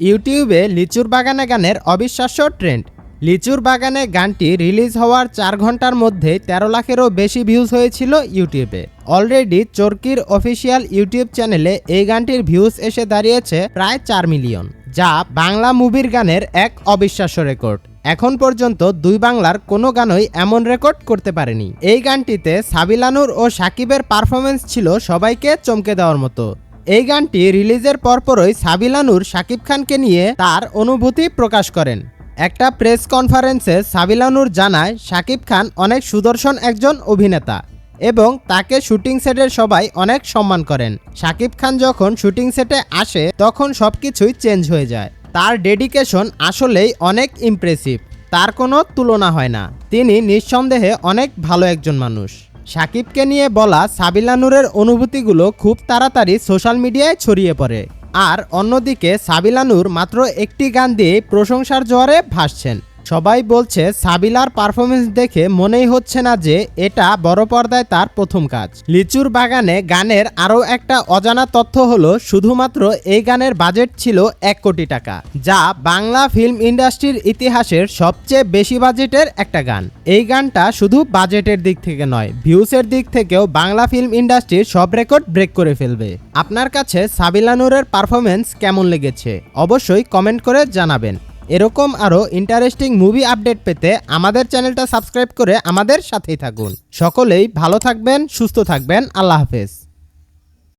ইউটিউবে লিচুর বাগানে গানের অবিশ্বাস্য ট্রেন্ড। লিচুর বাগানে গানটি রিলিজ হওয়ার 4 ঘন্টার মধ্যে 13 লাখেরও বেশি ভিউজ হয়েছিল ইউটিউবে। অলরেডি চরকির অফিসিয়াল ইউটিউব চ্যানেলে এই গানটির ভিউজ এসে দাঁড়িয়েছে প্রায় 4 মিলিয়ন, যা বাংলা মুভির গানের এক অবিশ্বাস্য রেকর্ড। এখন পর্যন্ত দুই বাংলার কোনো গানই এমন রেকর্ড করতে পারেনি। এই গানটিতে সাবিলা নূর ও সাকিবের পারফরমেন্স ছিল সবাইকে চমকে দেওয়ার মতো। এই গানটি রিলিজের পরপরই সাবিলা নূর শাকিব খানকে নিয়ে তার অনুভূতি প্রকাশ করেন। একটা প্রেস কনফারেন্সে সাবিলা নূর জানায়, শাকিব খান অনেক সুদর্শন একজন অভিনেতা এবং তাকে শুটিং সেটের সবাই অনেক সম্মান করেন। শাকিব খান যখন শুটিং সেটে আসে তখন সবকিছুই চেঞ্জ হয়ে যায়। তার ডেডিকেশন আসলেই অনেক ইমপ্রেসিভ, তার কোনো তুলনা হয় না। তিনি নিঃসন্দেহে অনেক ভালো একজন মানুষ। শাকিবকে নিয়ে বলা সাবিলা নূরের অনুভূতিগুলো খুব তাড়াতাড়ি সোশ্যাল মিডিয়ায় ছড়িয়ে পড়ে। আর অন্যদিকে সাবিলা নূর মাত্র একটি গান দিয়ে প্রশংসার জোয়ারে ভাসছেন। সবাই বলছে সাবিলার পারফরমেন্স দেখে মনেই হচ্ছে না যে এটা বড় পর্দায় তার প্রথম কাজ। লিচুর বাগানে গানের আরও একটা অজানা তথ্য হলো, শুধুমাত্র এই গানের বাজেট ছিল 1 কোটি টাকা, যা বাংলা ফিল্ম ইন্ডাস্ট্রির ইতিহাসের সবচেয়ে বেশি বাজেটের একটা গান। এই গানটা শুধু বাজেটের দিক থেকে নয়, ভিউসের দিক থেকেও বাংলা ফিল্ম ইন্ডাস্ট্রির সব রেকর্ড ব্রেক করে ফেলবে। আপনার কাছে সাবিলা নূরের পারফরমেন্স কেমন লেগেছে অবশ্যই কমেন্ট করে জানাবেন। এরকম আরও ইন্টারেস্টিং মুভি আপডেট পেতে আমাদের চ্যানেলটা সাবস্ক্রাইব করে আমাদের সাথেই থাকুন। সকলেই ভালো থাকবেন, সুস্থ থাকবেন। আল্লাহ হাফেজ।